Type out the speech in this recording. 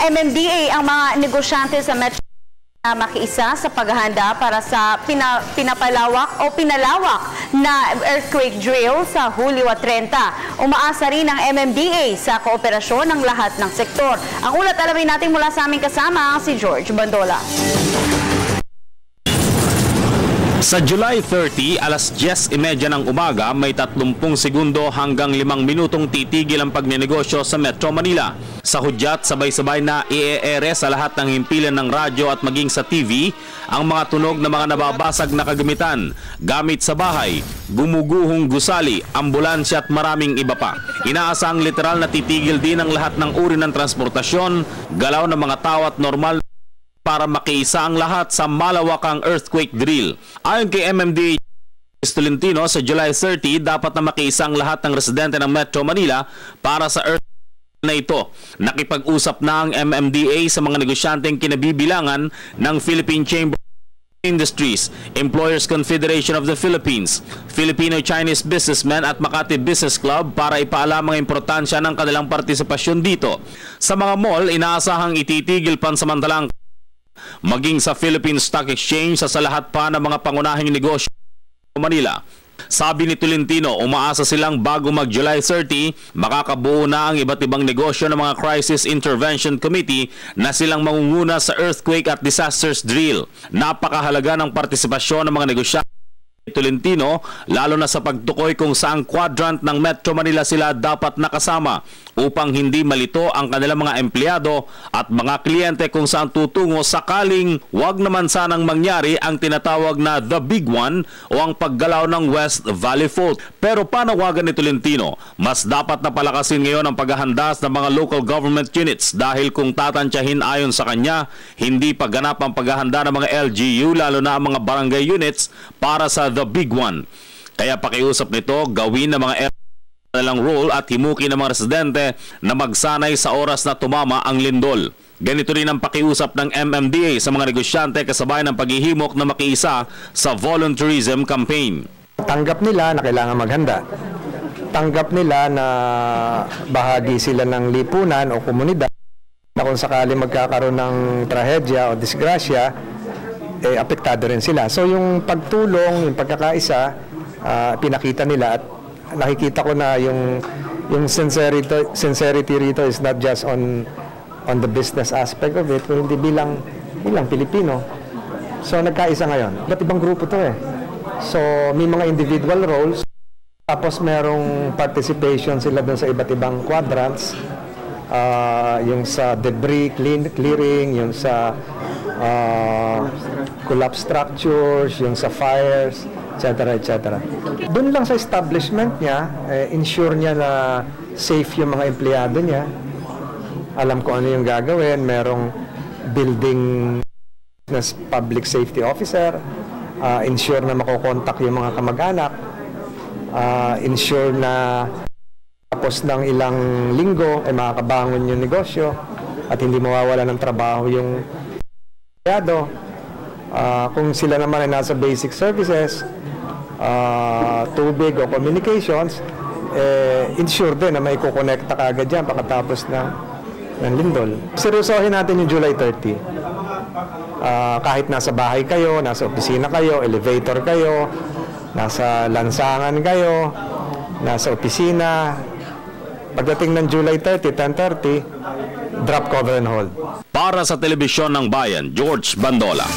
MMDA ang mga negosyante sa Metro na makiisa sa paghahanda para sa pinalawak na earthquake drill sa Hulyo 30. Umaasa rin ang MMDA sa kooperasyon ng lahat ng sektor. Ang ulat alamin natin mula sa aming kasama, si George Bandola. Sa July 30, alas 10:30 ng umaga, may 30 segundo hanggang 5 minutong titigil ang pagnenegosyo sa Metro Manila. Sa hudyat, sabay-sabay na i-e-ere sa lahat ng himpilan ng radyo at maging sa TV ang mga tunog na mga nababasag na kagamitan, gamit sa bahay, gumuguhong gusali, ambulansya at maraming iba pa. Inaasang literal na titigil din ang lahat ng uri ng transportasyon, galaw ng mga tao at normal para makiisa ang lahat sa malawakang earthquake drill. Ayon kay MMDA Tolentino, sa July 30 dapat na makiisa ang lahat ng residente ng Metro Manila para sa earthquake na ito. Nakipag-usap na ang MMDA sa mga negosyanteng kinabibilangan ng Philippine Chamber of Industries, Employers Confederation of the Philippines, Filipino-Chinese Businessmen at Makati Business Club para ipaalam ang importansya ng kanilang partisipasyon dito. Sa mga mall, inaasahang ititigil pansamantalang maging sa Philippine Stock Exchange sa lahat pa ng mga pangunahing negosyo sa Manila. Sabi ni Tolentino, umaasa silang bago mag-July 30, makakabuo na ang iba't ibang negosyo ng mga Crisis Intervention Committee na silang mangunguna sa earthquake at disasters drill. Napakahalaga ng partisipasyon ng mga negosyante Tolentino, lalo na sa pagtukoy kung saang quadrant ng Metro Manila sila dapat nakasama upang hindi malito ang kanilang mga empleyado at mga kliyente kung saan tutungo sakaling wag naman sanang mangyari ang tinatawag na The Big One o ang paggalaw ng West Valley Fault. Pero panawagan ni Tolentino, mas dapat na palakasin ngayon ang paghahanda ng mga local government units dahil kung tatantyahin ayon sa kanya, hindi pa ganap ang paghahanda ng mga LGU lalo na ang mga barangay units para sa The Big One. Kaya pakiusap nito, gawin ng mga lang role at himukin ng mga residente na magsanay sa oras na tumama ang lindol. Ganito rin ang pakiusap ng MMDA sa mga negosyante kasabay ng paghihimok na makiisa sa volunteerism campaign. Tanggap nila na kailangan maghanda. Tanggap nila na bahagi sila ng lipunan o komunidad na kung sakali magkakaroon ng trahedya o disgrasya, apektado rin sila. So yung pagtulong, yung pagkakaisa, pinakita nila at nakikita ko na yung sincerity rito is not just on the business aspect of it, kundi bilang Pilipino. So nagkaisa ngayon. Iba't ibang grupo to eh. So may mga individual roles, tapos merong participation sila dun sa iba't ibang quadrants, yung sa debris clearing, yung sa collapse structures, yung sa fires, etc. etc. Doon lang sa establishment niya, ensure niya na safe yung mga empleyado niya. Alam ko ano yung gagawin. Merong building public safety officer, ensure na makokontak yung mga kamag-anak, ensure na tapos ng ilang linggo ay makakabangon yung negosyo at hindi mawawala ng trabaho yung empleyado. Kung sila naman ay nasa basic services, tubig o communications, ensure din na may kukonekta kagad dyan pagkatapos ng lindol. Seryosohin natin yung July 30. Kahit nasa bahay kayo, nasa opisina kayo, elevator kayo, nasa lansangan kayo, nasa opisina, pagdating ng July 30, 10:30, drop, cover and hold. Para sa Telebisyon ng Bayan, George Bandola.